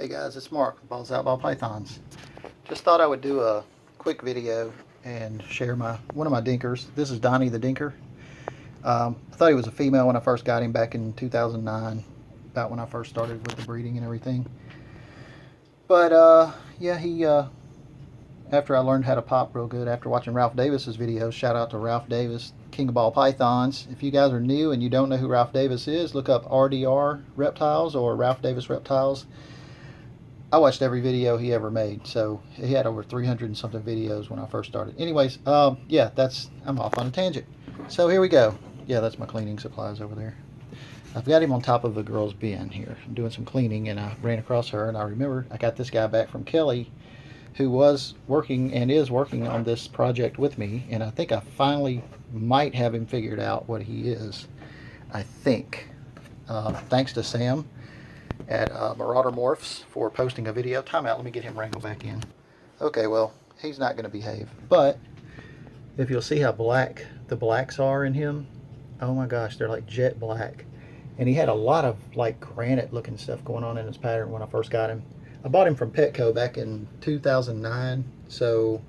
Hey guys, it's Mark, Balls Out Ball Pythons. Just thought I would do a quick video and share one of my dinkers. This is Donnie the Dinker. I thought he was a female when I first got him back in 2009, about when I first started with the breeding and everything. But yeah, he after I learned how to pop real good after watching Ralph Davis's videos. Shout out to Ralph Davis, King of Ball Pythons. If you guys are new and you don't know who Ralph Davis is, look up RDR Reptiles or Ralph Davis Reptiles. I watched every video he ever made, so he had over 300 and something videos when I first started. Anyways, yeah, I'm off on a tangent. So here we go. Yeah, that's my cleaning supplies over there. I've got him on top of a girl's bin here. I'm doing some cleaning, and I ran across her, and I remember I got this guy back from Kelly, who was working and is working on this project with me, and I think I finally might have him figured out what he is. I think. Thanks to Sam at Marauder Morphs for posting a video. Time out, let me get him wrangled back in. Okay, well, he's not going to behave, but if you'll see how black the blacks are in him, oh my gosh, they're like jet black. And he had a lot of like granite looking stuff going on in his pattern when I first got him. I bought him from Petco back in 2009, so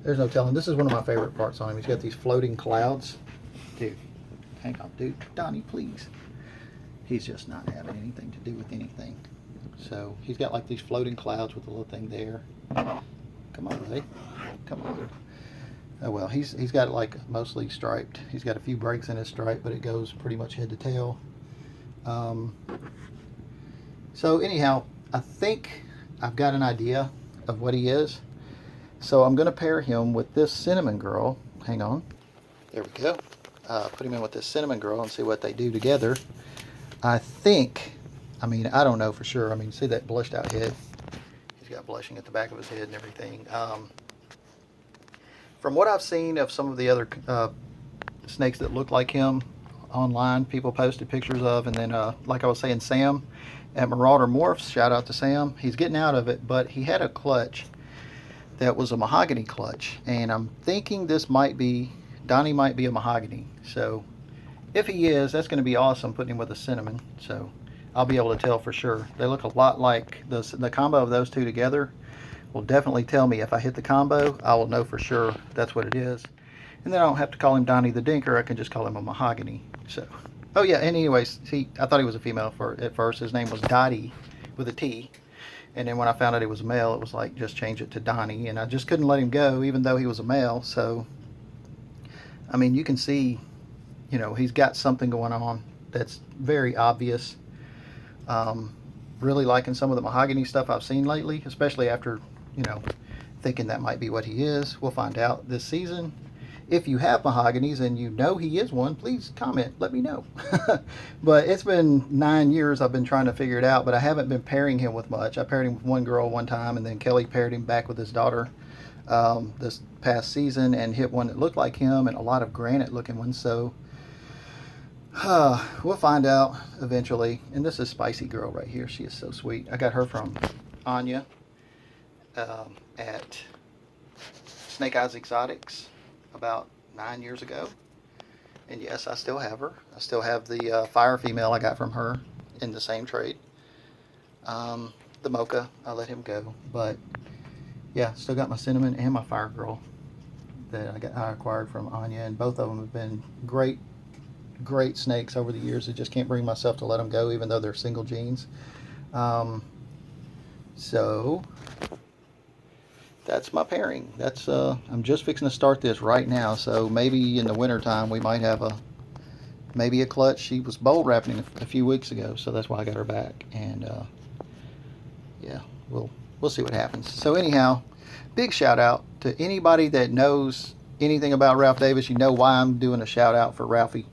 there's no telling. This is one of my favorite parts on him. He's got these floating clouds. Dude, hang on, dude. Donnie, please. He's just not having anything to do with anything. So he's got like these floating clouds with a little thing there. Come on, buddy. Come on. Oh well, he's got like mostly striped. He's got a few breaks in his stripe, but it goes pretty much head to tail. So anyhow, I think I've got an idea of what he is. So I'm going to pair him with this cinnamon girl. Hang on. There we go. Put him in with this cinnamon girl and see what they do together. I think, I mean, I don't know for sure. I mean, see that blushed out head? He's got blushing at the back of his head and everything. From what I've seen of some of the other snakes that look like him online, people posted pictures of, and then like I was saying, Sam at Marauder Morphs, shout out to Sam. He's getting out of it, but he had a clutch that was a mahogany clutch, and I'm thinking this might be, Donnie might be a mahogany. So if he is, that's going to be awesome, putting him with a cinnamon. So I'll be able to tell for sure. They look a lot like the combo of those two together will definitely tell me. If I hit the combo, I will know for sure that's what it is. And then I don't have to call him Donnie the Dinker. I can just call him a mahogany. So, oh yeah, and anyways, see, I thought he was a female at first. His name was Dottie with a T. And then when I found out he was a male, it was like, just change it to Donnie. And I just couldn't let him go, even though he was a male. So, I mean, you can see, you know, he's got something going on that's very obvious. Really liking some of the mahogany stuff I've seen lately, especially after, you know, thinking that might be what he is. We'll find out this season. If you have mahoganies and you know he is one, please comment, let me know. But it's been 9 years I've been trying to figure it out, but I haven't been pairing him with much. I paired him with one girl one time, and then Kelly paired him back with his daughter this past season and hit one that looked like him, and a lot of granite looking ones. So we'll find out eventually. And this is Spicy Girl right here. She is so sweet. I got her from Anya at Snake Eyes Exotics about 9 years ago. And yes, I still have her. I still have the fire female I got from her in the same trade. The mocha, I let him go. But yeah, still got my cinnamon and my fire girl that I acquired from Anya. And both of them have been great snakes over the years. I just can't bring myself to let them go, even though they're single genes. So that's my pairing. That's I'm just fixing to start this right now, so maybe in the winter time we might have maybe a clutch. She was bolt wrapping a few weeks ago, so that's why I got her back. And yeah, we'll see what happens. So anyhow, big shout out to anybody that knows anything about Ralph Davis. You know why I'm doing a shout out for Ralphie.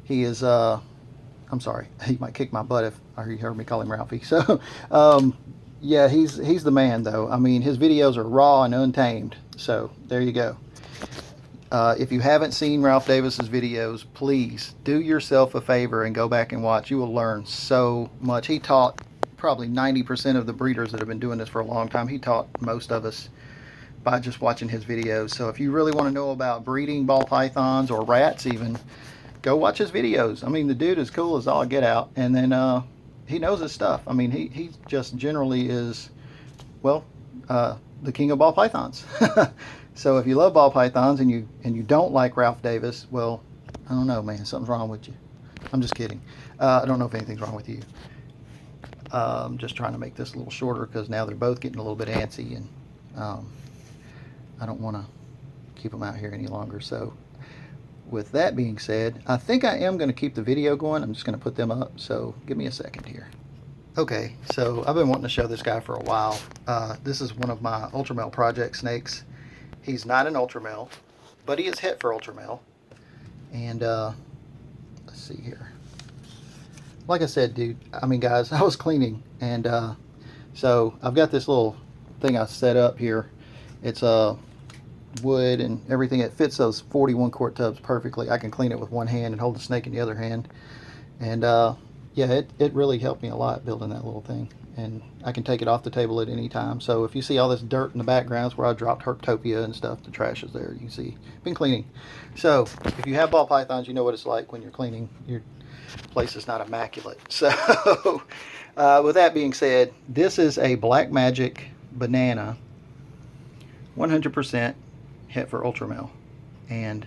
He is I'm sorry, he might kick my butt if you heard me call him Ralphie. So yeah, he's the man though. I mean, his videos are raw and untamed. So there you go. If you haven't seen Ralph Davis's videos, please do yourself a favor and go back and watch. You will learn so much. He taught probably 90% of the breeders that have been doing this for a long time. He taught most of us by just watching his videos. So if you really want to know about breeding ball pythons or rats even, go watch his videos. I mean, the dude is cool as all get out. And then he knows his stuff. I mean, he just generally is, well, the king of ball pythons. So if you love ball pythons and you don't like Ralph Davis, well, I don't know, man, something's wrong with you. I'm just kidding. I don't know if anything's wrong with you. I'm just trying to make this a little shorter because now they're both getting a little bit antsy, and I don't want to keep them out here any longer. So with that being said, I think I am going to keep the video going. I'm just going to put them up, so give me a second here. Okay, so I've been wanting to show this guy for a while. This is one of my ultramel project snakes. He's not an ultramel, but he is het for ultramel. And let's see here. Like I said, dude, I mean, guys, I was cleaning, and so I've got this little thing I set up here. It's wood and everything. It fits those 41 quart tubs perfectly. I can clean it with one hand and hold the snake in the other hand. And yeah, it really helped me a lot building that little thing. And I can take it off the table at any time. So if you see all this dirt in the background, it's where I dropped Herptopia and stuff. The trash is there. You can see. Been cleaning. So if you have ball pythons, you know what it's like when you're cleaning. Your place is not immaculate. So with that being said, this is a Black Magic banana, 100% het for ultramel. And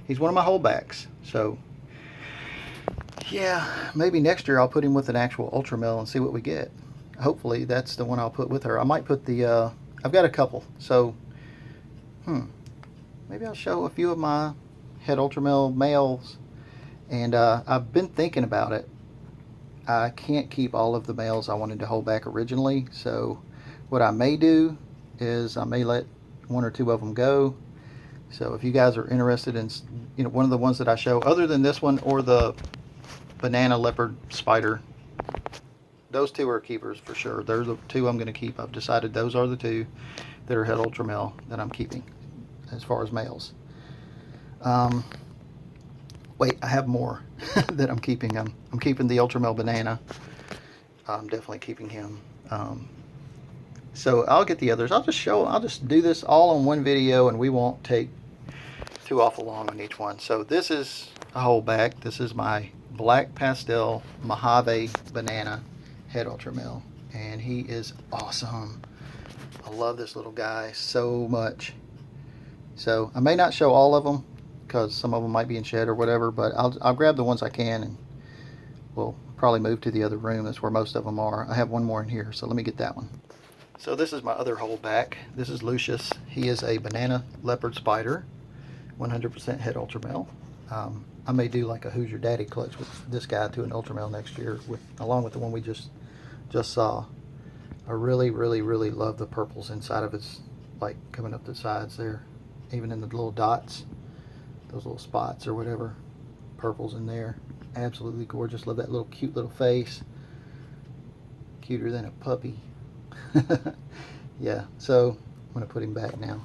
he's one of my holdbacks. So yeah, maybe next year I'll put him with an actual ultramel and see what we get. Hopefully that's the one I'll put with her. I might put the, I've got a couple. So, maybe I'll show a few of my het ultramel males. And I've been thinking about it. I can't keep all of the males I wanted to hold back originally. So what I may do is I may let one or two of them go. So if you guys are interested in, you know, one of the ones that I show, other than this one or the banana leopard spider, those two are keepers for sure. They're the two I'm going to keep. I've decided those are the two that are het ultramel that I'm keeping as far as males. Wait, I have more that I'm keeping. I'm keeping the ultramel banana. I'm definitely keeping him. So I'll get the others. I'll just do this all on one video, and we won't take too awful long on each one. So this is a holdback. This is my black pastel Mojave banana het ultramel, and he is awesome. I love this little guy so much. So I may not show all of them because some of them might be in shed or whatever, but I'll grab the ones I can, and we'll probably move to the other room. That's where most of them are. I have one more in here, so let me get that one. So this is my other holdback. This is Lucius. He is a banana leopard spider, 100% het ultramel. I may do like a Who's Your Daddy clutch with this guy to an ultramel next year, along with the one we just saw. I really love the purples inside of its, like coming up the sides there, even in the little dots, those little spots or whatever, purples in there. Absolutely gorgeous. Love that little cute little face, cuter than a puppy. Yeah, so I'm gonna put him back now.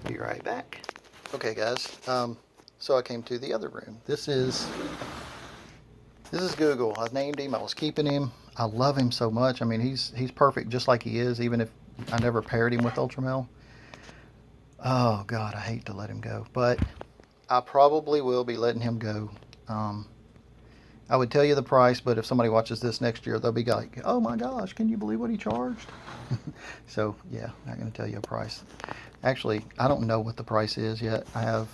Be right back. Okay guys, so I came to the other room. This is Google. I named him. I was keeping him. I love him so much. I mean, he's perfect just like he is, even if I never paired him with ultramel. Oh God, I hate to let him go, but I probably will be letting him go. I would tell you the price, but if somebody watches this next year, they'll be like, oh my gosh, can you believe what he charged? So yeah, not going to tell you a price. Actually, I don't know what the price is yet. I have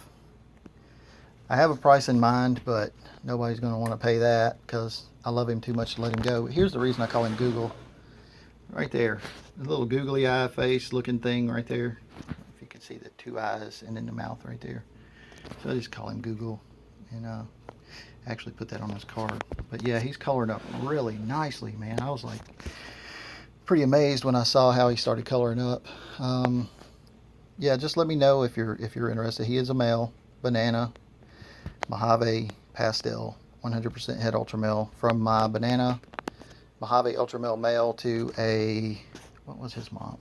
a price in mind, but nobody's going to want to pay that because I love him too much to let him go. Here's the reason I call him Google. Right there, the little googly eye face looking thing right there. If you can see the two eyes and then the mouth right there. So I just call him Google, and actually put that on his card. But yeah, he's colored up really nicely, man. I was like pretty amazed when I saw how he started coloring up. Yeah, just let me know if you're interested. He is a male banana Mojave pastel, 100% het ultramel. From my banana Mojave ultramel male to a, what was his mom?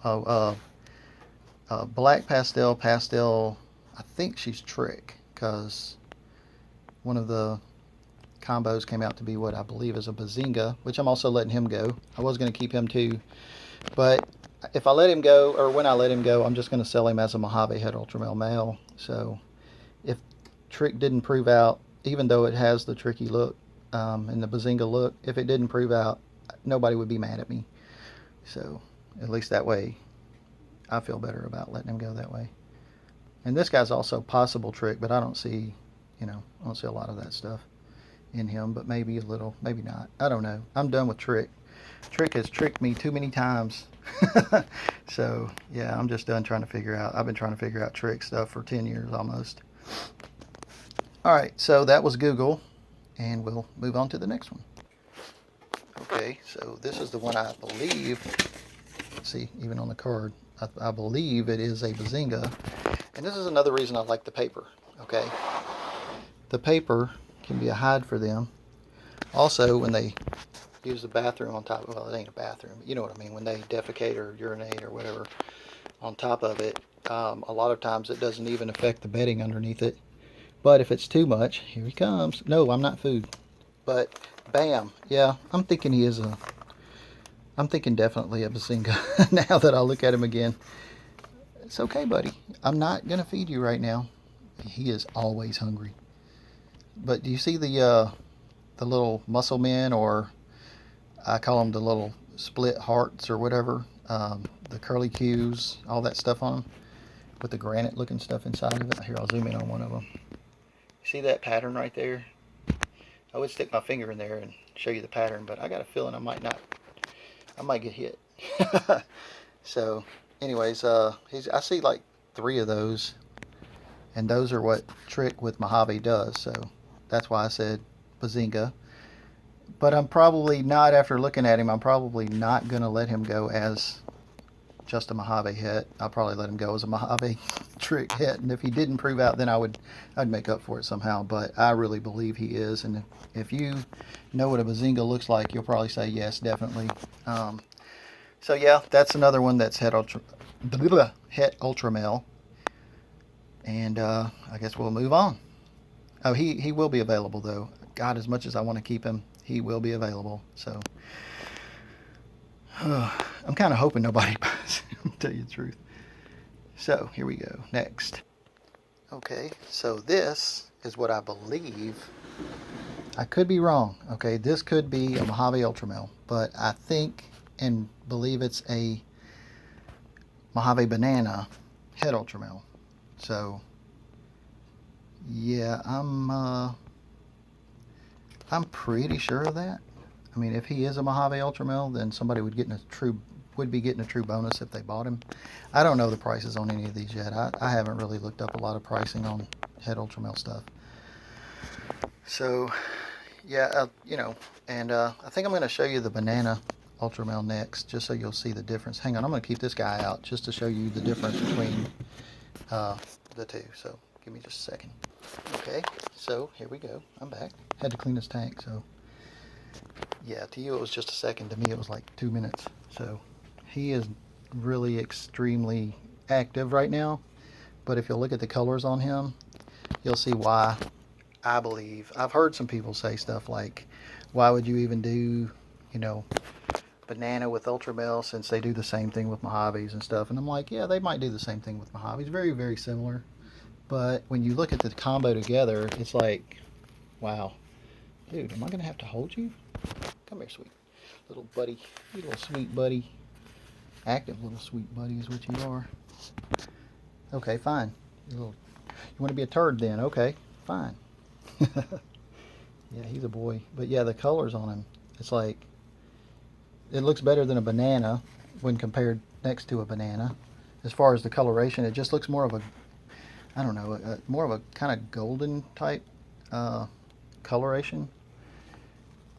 Black pastel. I think she's Trick, because one of the combos came out to be what I believe is a bazinga, which I'm also letting him go. I was going to keep him too, but if I let him go, or when I let him go, I'm just going to sell him as a Mojave het ultramel male. So if Trick didn't prove out, even though it has the tricky look and the bazinga look, if it didn't prove out, nobody would be mad at me. So at least that way I feel better about letting him go that way. And this guy's also possible trick, but I don't see, I don't see a lot of that stuff in him, but maybe a little, maybe not. I don't know. I'm done with trick. Trick has tricked me too many times. So yeah, I'm just done trying to figure out. I've been trying to figure out trick stuff for 10 years almost. All right, so that was Google, and we'll move on to the next one. Okay, so this is the one I believe, see, even on the card, I believe it is a bazinga. And this is another reason I like the paper, okay? The paper can be a hide for them. Also, when they use the bathroom on top, well, it ain't a bathroom, but you know what I mean, when they defecate or urinate or whatever on top of it, a lot of times it doesn't even affect the bedding underneath it. But if it's too much, here he comes. No, I'm not food. But bam, yeah, I'm thinking definitely a bazinga now that I look at him again. It's okay, buddy. I'm not going to feed you right now. He is always hungry. But do you see the little muscle men, or I call them the little split hearts or whatever, the curly cues, all that stuff on them, with the granite looking stuff inside of it? Here, I'll zoom in on one of them. See that pattern right there? I would stick my finger in there and show you the pattern, but I got a feeling I might get hit. So anyways, I see like 3 of those, and those are what trick with Mojave does, so that's why I said bazinga. But I'm probably not, after looking at him, I'm probably not going to let him go as just a Mojave het. I'll probably let him go as a Mojave trick het, and if he didn't prove out, then I'd make up for it somehow. But I really believe he is, and if you know what a bazinga looks like, you'll probably say yes, definitely. So yeah, that's another one that's het ultramel, and I guess we'll move on. Oh, he will be available though. God, as much as I want to keep him, he will be available. So I'm kind of hoping nobody buys him, to tell you the truth. So here we go. Next. Okay, so this is what I believe. I could be wrong. Okay, this could be a Mojave ultramel, but I think and believe it's a Mojave banana het ultramel. So yeah, I'm pretty sure of that. I mean, if he is a Mojave ultramel, then somebody would be getting a true bonus if they bought him. I don't know the prices on any of these yet. I haven't really looked up a lot of pricing on het ultramel stuff. So yeah, and I think I'm going to show you the banana ultramel next, just so you'll see the difference. Hang on, I'm going to keep this guy out just to show you the difference between the two. So give me just a second. Okay, so here we go. I'm back. Had to clean this tank, so yeah, to you it was just a second. To me it was like 2 minutes. So he is really extremely active right now. But if you'll look at the colors on him, you'll see why. I believe I've heard some people say stuff like, why would you even do, banana with ultramel, since they do the same thing with Mojaves and stuff? And I'm like, yeah, they might do the same thing with Mojaves. Very, very similar. But when you look at the combo together, it's like, wow. Dude, am I going to have to hold you? Come here, sweet little buddy. You little sweet buddy. Active little sweet buddy is what you are. Okay, fine. You want to be a turd then? Okay, fine. Yeah, he's a boy. But yeah, the colors on him, it's like, it looks better than a banana when compared next to a banana. As far as the coloration, it just looks more of a, I don't know, more of a kind of golden type coloration.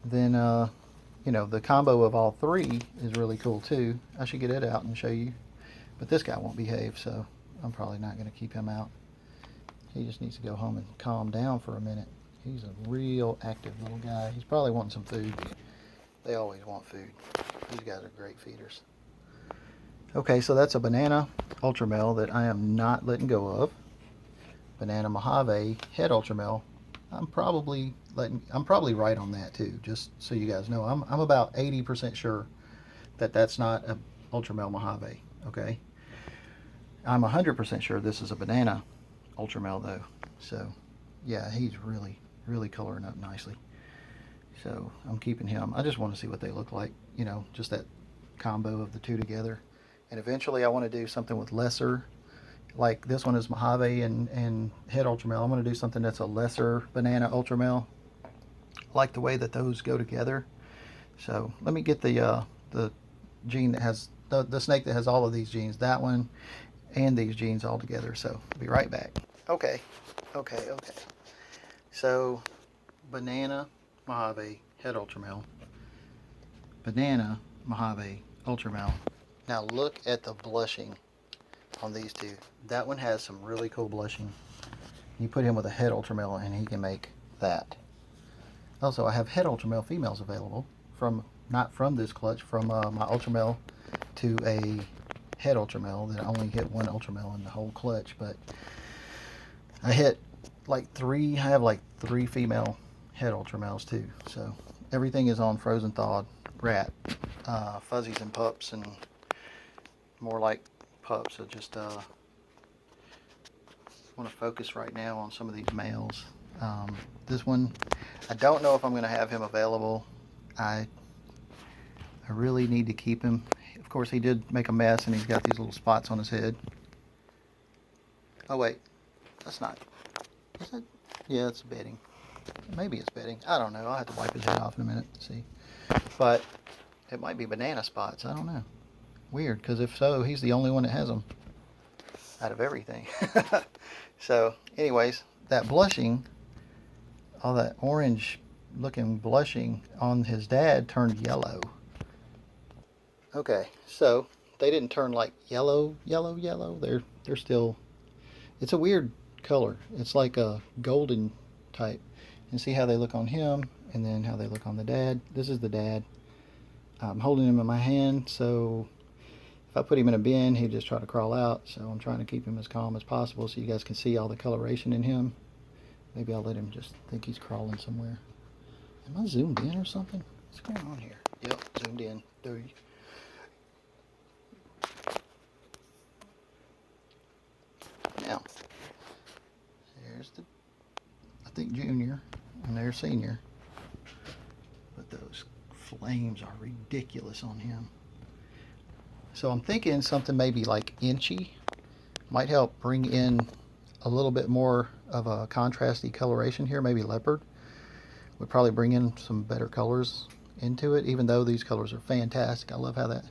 Then, the combo of all 3 is really cool too. I should get it out and show you. But this guy won't behave, so I'm probably not going to keep him out. He just needs to go home and calm down for a minute. He's a real active little guy. He's probably wanting some food. They always want food. These guys are great feeders. Okay, so that's a banana ultramel that I am not letting go of. Banana Mojave het ultramel. I'm probably right on that too, just so you guys know. I'm about 80% sure that that's not a ultramel Mojave, okay? I'm 100% sure this is a banana ultramel though. So yeah, he's really, really coloring up nicely. So I'm keeping him. I just want to see what they look like, you know, just that combo of the two together. And eventually I want to do something with lesser, like this one is Mojave and head ultramel. I'm going to do something that's a lesser banana ultramel. I like the way that those go together. So let me get the gene that has, the snake that has all of these genes, that one and these genes all together. So I'll be right back. Okay. So banana, Mojave, head ultramel. Banana, Mojave, ultramel. Now look at the blushing on these two. That one has some really cool blushing. You put him with a head ultramel and he can make that. Also, I have head ultramel females available from, not from this clutch, from my ultramel to a head ultramel that I only hit one ultramel in the whole clutch, but I hit like three, I have like 3 female head ultramels too. So everything is on frozen thawed rat, fuzzies and pups, and more like pups. So just want to focus right now on some of these males. This one, I don't know if I'm going to have him available. I really need to keep him. Of course, he did make a mess, and he's got these little spots on his head. Oh wait, that's not. Is it? Yeah, it's bedding. Maybe it's bedding. I don't know. I'll have to wipe his head off in a minute and see. But it might be banana spots. I don't know. Weird, because if so, he's the only one that has them out of everything. So, anyways, that blushing, all that orange looking blushing on his dad turned yellow. Okay, so they didn't turn like yellow. They're still, it's a weird color. It's like a golden type. And see how they look on him and then how they look on the dad. This is the dad. I'm holding him in my hand, so if I put him in a bin, he'd just try to crawl out. So I'm trying to keep him as calm as possible so you guys can see all the coloration in him. Maybe I'll let him just think he's crawling somewhere. Am I zoomed in or something? What's going on here? Yep, zoomed in. Now, there's the, I think, junior, and there's senior. But those flames are ridiculous on him. So I'm thinking something maybe like inchy might help bring in a little bit more of a contrasty coloration here. Maybe leopard would probably bring in some better colors into it, even though these colors are fantastic. I love how that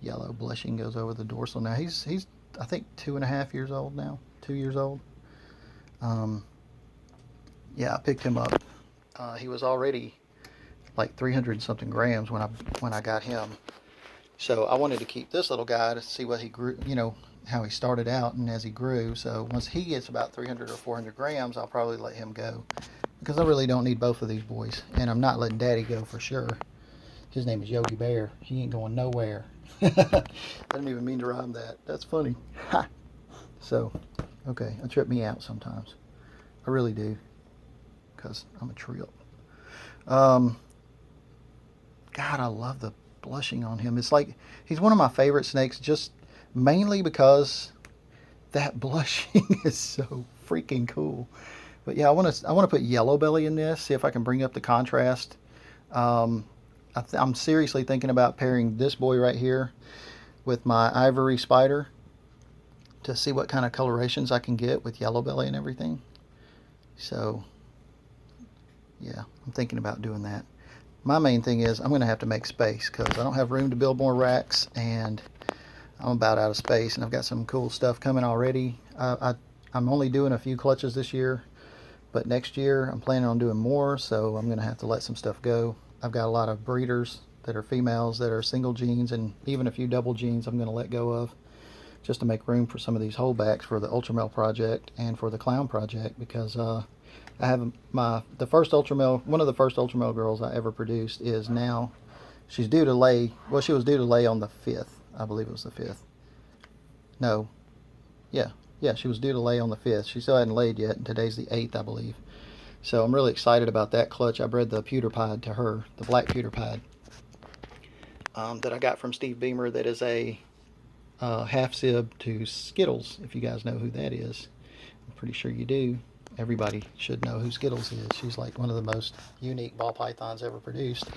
yellow blushing goes over the dorsal. Now he's I think 2.5 years old now, 2 years old. Yeah, I picked him up. He was already like 300 something grams when I got him. So I wanted to keep this little guy to see what he grew, you know, how he started out and as he grew. So once he gets about 300 or 400 grams, I'll probably let him go, because I really don't need both of these boys. And I'm not letting Daddy go for sure. His name is Yogi Bear. He ain't going nowhere. I didn't even mean to rhyme that. That's funny. Ha! So, okay, it tripped me out sometimes. I really do, because I'm a trip. God, I love the blushing on him. It's like he's one of my favorite snakes, just mainly because that blushing is so freaking cool. But yeah, I want to put yellow belly in this, see if I can bring up the contrast. I'm seriously thinking about pairing this boy right here with my ivory spider to see what kind of colorations I can get with yellow belly and everything. So yeah, I'm thinking about doing that. My main thing is I'm going to have to make space, because I don't have room to build more racks, and I'm about out of space, and I've got some cool stuff coming already. I'm only doing a few clutches this year, but next year I'm planning on doing more, so I'm going to have to let some stuff go. I've got a lot of breeders that are females that are single genes, and even a few double genes I'm going to let go of, just to make room for some of these holdbacks for the ultramel project and for the clown project, because I have the first ultramel, one of the first ultramel girls I ever produced is now, she's due to lay, well, she was due to lay on the 5th. I believe it was the 5th. No. Yeah, she was due to lay on the 5th. She still hadn't laid yet, and today's the 8th, I believe. So I'm really excited about that clutch. I bred the pewter pied to her, the black pewter pied, that I got from Steve Beamer, that is a half sib to Skittles, if you guys know who that is. I'm pretty sure you do. everybody should know who Skittles is. She's like one of the most unique ball pythons ever produced.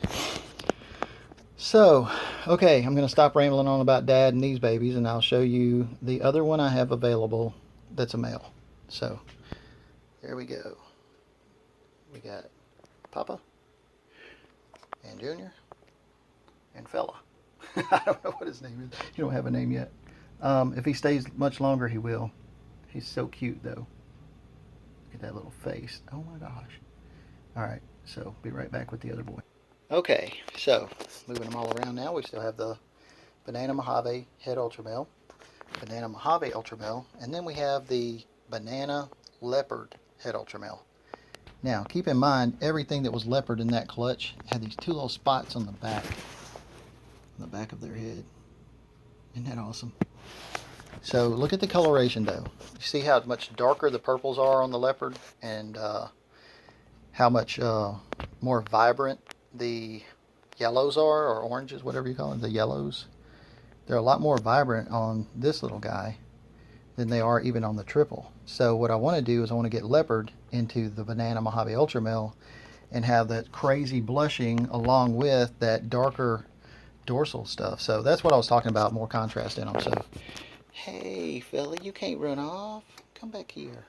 So, okay, I'm going to stop rambling on about Dad and these babies, and I'll show you the other one I have available that's a male. So, there we go. We got Papa and Junior and Fella. I don't know what his name is. He don't have a name yet. If he stays much longer, he will. He's so cute, though. Look at that little face. Oh my gosh. All right, so be right back with the other boy. Okay, so moving them all around now. We still have the Banana Mojave Head Ultramel, Banana Mojave Ultramel, and then we have the Banana Leopard Head Ultramel. Now, keep in mind, everything that was leopard in that clutch had these two little spots on the back of their head. Isn't that awesome? So look at the coloration though. You see how much darker the purples are on the leopard, and how much more vibrant the yellows are, or oranges, whatever you call them, the yellows. They're a lot more vibrant on this little guy than they are even on the triple. So what I want to do is I want to get leopard into the Banana Mojave Ultramel and have that crazy blushing along with that darker dorsal stuff. So that's what I was talking about, more contrast in them. So, hey fella, you can't run off. Come back here.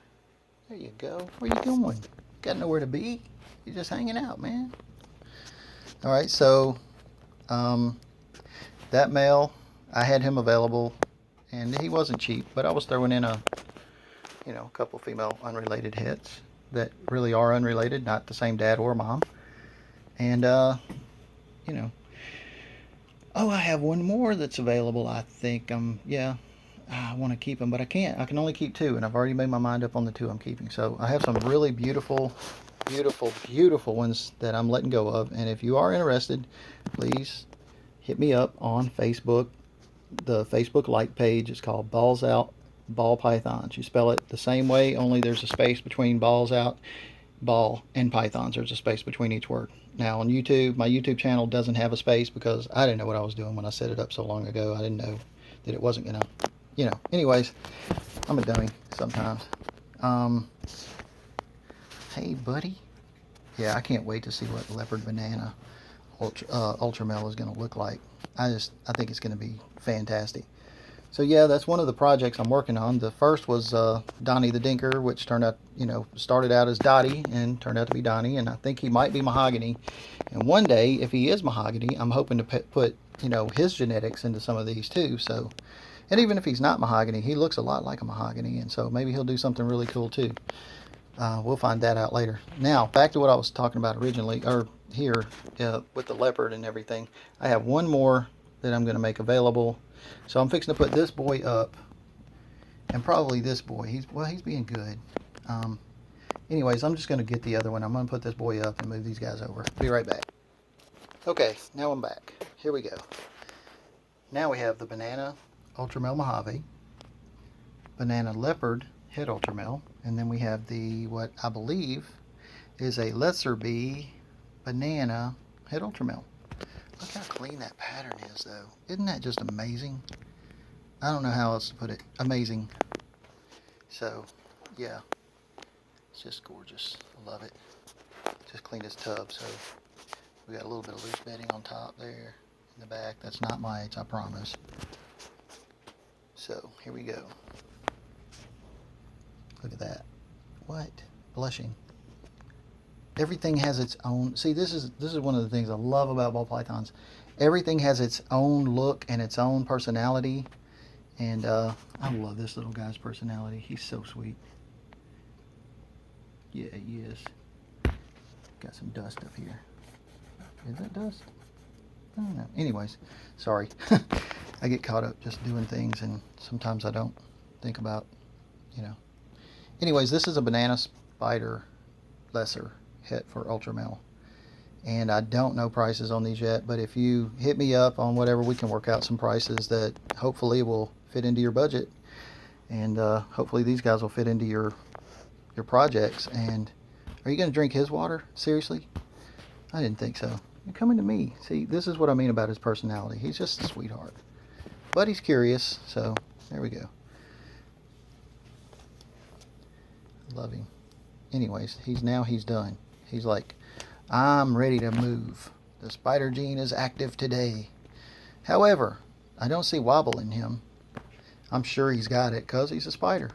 There you go. Where you going? Got nowhere to be. You're just hanging out, man. All right, so that male, I had him available, and he wasn't cheap, but I was throwing in a couple female unrelated hits that really are unrelated, not the same dad or mom. And oh, I have one more that's available. I think yeah, I want to keep them, but I can't. I can only keep two, and I've already made my mind up on the two I'm keeping. So I have some really beautiful ones that I'm letting go of, and if you are interested, please hit me up on Facebook. The Facebook like page is called Balls Out Ball Pythons. You spell it the same way, only there's a space between balls out, ball, and pythons. There's a space between each word. Now on YouTube, my YouTube channel doesn't have a space because I didn't know what I was doing when I set it up so long ago. I didn't know that it wasn't gonna, anyways, I'm a dummy sometimes. Hey buddy. Yeah, I can't wait to see what Leopard Banana Ultramel is going to look like. I think it's going to be fantastic. So yeah, that's one of the projects I'm working on. The first was Donnie the Dinker, which turned out, started out as Dottie and turned out to be Donnie, and I think he might be mahogany. And one day, if he is mahogany, I'm hoping to put his genetics into some of these too. So, and even if he's not mahogany, he looks a lot like a mahogany, and so maybe he'll do something really cool too. We'll find that out later. Now, back to what I was talking about originally, or here, with the leopard and everything. I have one more that I'm going to make available. So I'm fixing to put this boy up, and probably this boy. He's being good. Anyways, I'm just going to get the other one. I'm going to put this boy up and move these guys over. Be right back. Okay, now I'm back. Here we go. Now we have the Banana Ultramel Mojave, Banana Leopard Head Ultramel, and then we have the, what I believe is a Lesser Bee Banana Head Ultramel. Look how clean that pattern is, though. Isn't that just amazing? I don't know how else to put it. Amazing. So, yeah. It's just gorgeous. I love it. Just cleaned this tub, so we got a little bit of loose bedding on top there. In the back. That's not mites, I promise. So, here we go. Look at that. What? Blushing. Everything has its own. See, this is one of the things I love about ball pythons. Everything has its own look and its own personality, and I love this little guy's personality. He's so sweet. Yeah, he is. Got some dust up here. Is that dust? I don't know. Anyways, sorry. I get caught up just doing things, and sometimes I don't think about, Anyways, this is a Banana Spider Lesser hit for Ultramel, and I don't know prices on these yet, but if you hit me up on whatever, we can work out some prices that hopefully will fit into your budget, and hopefully these guys will fit into your projects. And are you going to drink his water? Seriously? I didn't think so. You're coming to me. See, this is what I mean about his personality. He's just a sweetheart, but he's curious, so there we go. Love him. anyways, he's done. He's like, I'm ready to move. The spider gene is active today. However, I don't see wobble in him. I'm sure he's got it because he's a spider.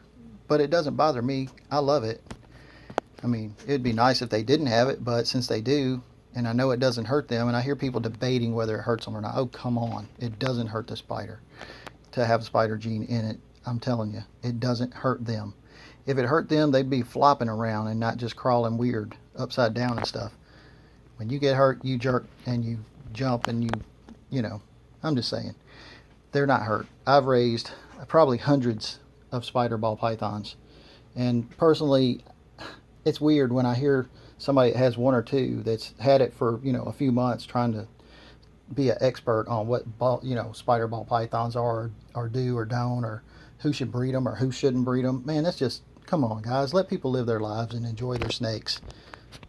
But it doesn't bother me. I love it. I mean, it'd be nice if they didn't have it, but since they do, and I know it doesn't hurt them, and I hear people debating whether it hurts them or not. Oh, come on. It doesn't hurt the spider to have spider gene in it. I'm telling you, it doesn't hurt them. If it hurt them, they'd be flopping around and not just crawling weird upside down and stuff. When you get hurt, you jerk and you jump and you know, I'm just saying. They're not hurt. I've raised probably hundreds of spider ball pythons. And personally, it's weird when I hear somebody that has one or two that's had it for, you know, a few months trying to be an expert on what ball, you know, spider ball pythons are or do or don't, or who should breed them or who shouldn't breed them. Man, that's just, come on, guys. Let people live their lives and enjoy their snakes.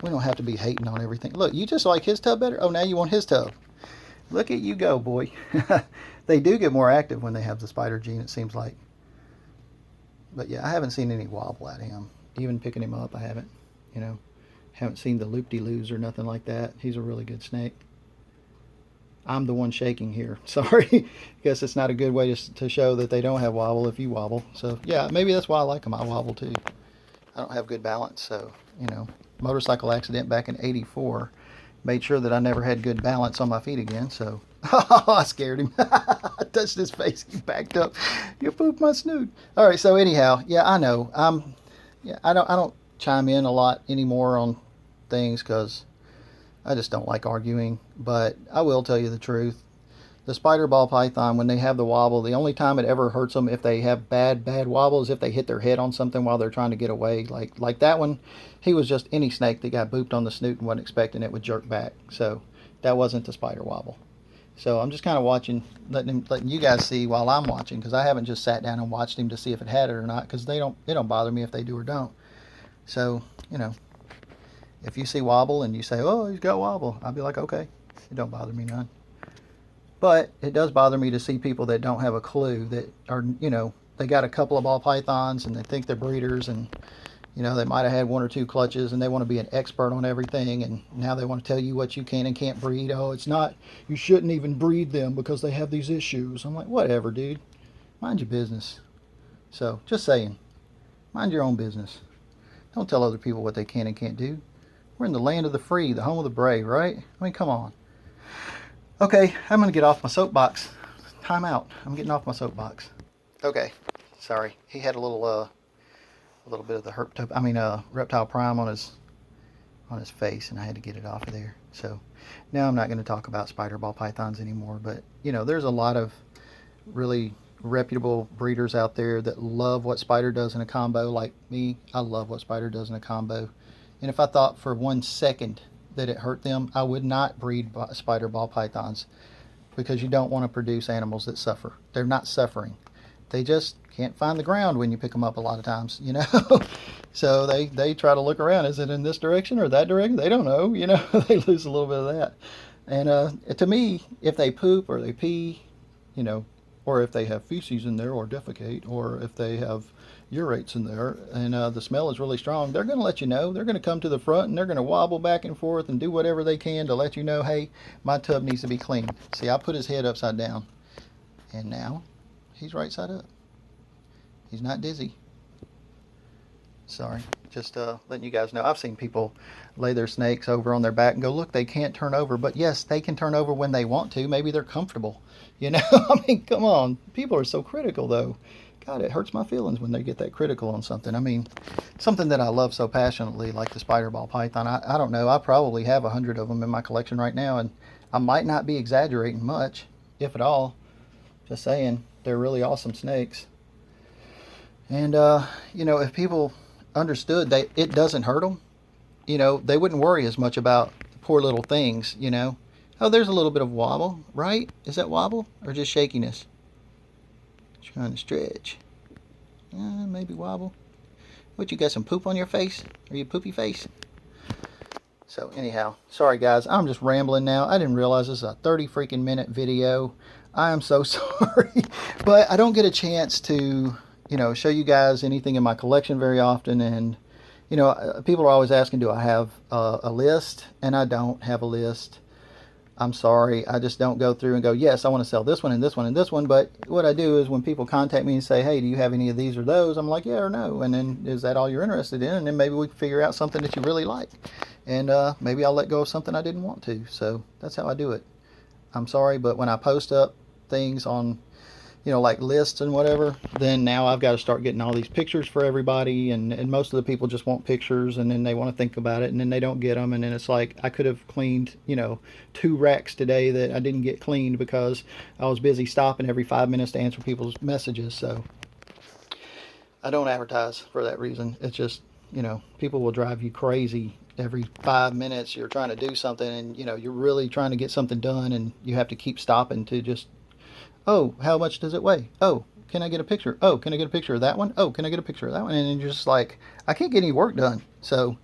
We don't have to be hating on everything. Look, you just like his tub better? Oh, now you want his tub. Look at you go, boy. They do get more active when they have the spider gene, it seems like. But yeah, I haven't seen any wobble at him. Even picking him up, I haven't. You know, haven't seen the loop-de-loos or nothing like that. He's a really good snake. I'm the one shaking here. Sorry. Guess it's not a good way to show that they don't have wobble if you wobble. So yeah, maybe that's why I like them. I wobble too. I don't have good balance, so, you know, motorcycle accident back in '84 made sure that I never had good balance on my feet again. So I scared him. I touched his face. He backed up. You pooped my snoot. All right. So anyhow, yeah, I know. I don't chime in a lot anymore on things because I just don't like arguing. But I will tell you the truth. The spider ball python, when they have the wobble, the only time it ever hurts them if they have bad wobble is if they hit their head on something while they're trying to get away. Like that one, he was just any snake that got booped on the snoot and wasn't expecting it would jerk back. So that wasn't the spider wobble. So I'm just kind of watching, letting you guys see while I'm watching, because I haven't just sat down and watched him to see if it had it or not, because it don't bother me if they do or don't. So, you know, if you see wobble and you say, oh, he's got wobble, I'll be like, okay, it don't bother me none. But it does bother me to see people that don't have a clue, that are, you know, they got a couple of ball pythons and they think they're breeders, and, you know, they might have had one or two clutches and they want to be an expert on everything, and now they want to tell you what you can and can't breed. Oh, it's not, you shouldn't even breed them because they have these issues. I'm like, whatever, dude. Mind your business. So, just saying, mind your own business. Don't tell other people what they can and can't do. We're in the land of the free, the home of the brave, right? I mean, come on. Okay, I'm going to get off my soapbox. Time out. I'm getting off my soapbox. Okay, sorry. He had a little bit of the reptile prime on his face, and I had to get it off of there. So now I'm not going to talk about spider ball pythons anymore. But you know, there's a lot of really reputable breeders out there that love what spider does in a combo. Like me, I love what spider does in a combo. And if I thought for 1 second that it hurt them, I would not breed spider ball pythons, because you don't want to produce animals that suffer. They're not suffering. They just can't find the ground when you pick them up a lot of times, you know. So they try to look around. Is it in this direction or that direction? They don't know, you know. They lose a little bit of that. And to me, if they poop or they pee, you know, or if they have feces in there or defecate, or if they have urates in there and the smell is really strong, they're going to let you know. They're going to come to the front and they're going to wobble back and forth and do whatever they can to let you know, hey, my tub needs to be cleaned. See, I put his head upside down, and now he's right side up. He's not dizzy. Sorry, just letting you guys know. I've seen people lay their snakes over on their back and go, look, they can't turn over. But yes, they can turn over when they want to. Maybe they're comfortable, you know. I mean, come on. People are so critical, though. God, it hurts my feelings when they get that critical on something. I mean, something that I love so passionately, like the spider ball python. I don't know. I probably have 100 of them in my collection right now, and I might not be exaggerating much, if at all. Just saying, they're really awesome snakes. And, you know, if people understood that it doesn't hurt them, you know, they wouldn't worry as much about the poor little things, you know. Oh, there's a little bit of wobble, right? Is that wobble or just shakiness? Trying to stretch. Maybe wobble. What, you got some poop on your face? Are you poopy face? So anyhow, sorry guys, I'm just rambling now. I didn't realize this is a 30 freaking minute video. I am so sorry. But I don't get a chance to, you know, show you guys anything in my collection very often. And, You know, people are always asking, do I have a list? And I don't have a list. I'm sorry, I just don't go through and go, yes, I want to sell this one and this one and this one. But what I do is when people contact me and say, hey, do you have any of these or those? I'm like, yeah or no. And then, is that all you're interested in? And then maybe we can figure out something that you really like. And maybe I'll let go of something I didn't want to. So that's how I do it. I'm sorry, but when I post up things on, you know, like lists and whatever, then now I've got to start getting all these pictures for everybody, and most of the people just want pictures, and then they want to think about it, and then they don't get them, and then it's like I could have cleaned, you know, 2 racks today that I didn't get cleaned because I was busy stopping every 5 minutes to answer people's messages. So I don't advertise for that reason. It's just, you know, people will drive you crazy. Every 5 minutes you're trying to do something, and you know, you're really trying to get something done, and you have to keep stopping to just, oh, how much does it weigh? Oh, can I get a picture? Oh, can I get a picture of that one? Oh, can I get a picture of that one? And you're just like, I can't get any work done. So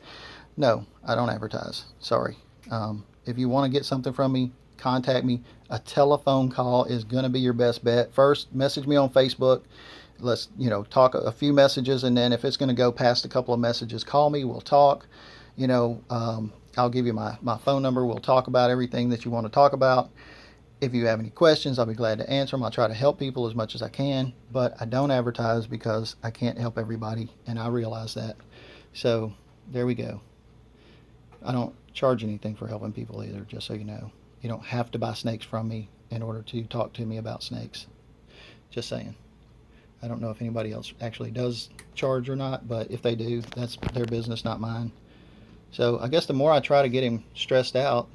no, I don't advertise. Sorry. If you want to get something from me, contact me. A telephone call is going to be your best bet. First, message me on Facebook. Let's, you know, talk a few messages, and then if it's going to go past a couple of messages, call me. We'll talk. You know, I'll give you my phone number. We'll talk about everything that you want to talk about. If you have any questions, I'll be glad to answer them. I'll try to help people as much as I can, but I don't advertise because I can't help everybody, and I realize that. So there we go. I don't charge anything for helping people either, just so you know. You don't have to buy snakes from me in order to talk to me about snakes. Just saying. I don't know if anybody else actually does charge or not, but if they do, that's their business, not mine. So I guess the more I try to get him stressed out,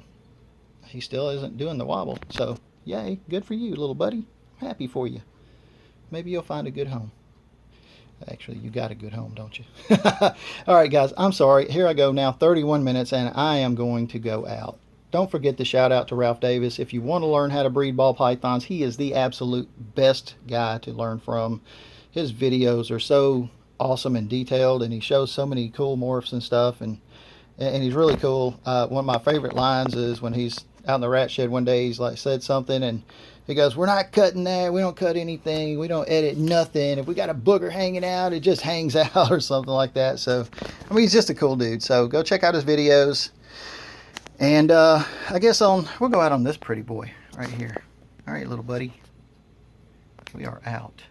he still isn't doing the wobble. So yay, good for you, little buddy. I'm happy for you. Maybe you'll find a good home. Actually, you got a good home, don't you? All right, guys, I'm sorry. Here I go now, 31 minutes, and I am going to go out. Don't forget to shout out to Ralph Davis. If you want to learn how to breed ball pythons, he is the absolute best guy to learn from. His videos are so awesome and detailed, and he shows so many cool morphs and stuff, and he's really cool. One of my favorite lines is when he's out in the rat shed one day, he's like said something, and he goes, we're not cutting that, we don't cut anything, we don't edit nothing, if we got a booger hanging out, it just hangs out, or something like that. So I mean, he's just a cool dude. So go check out his videos, and I guess we'll go out on this pretty boy right here. All right, little buddy, we are out.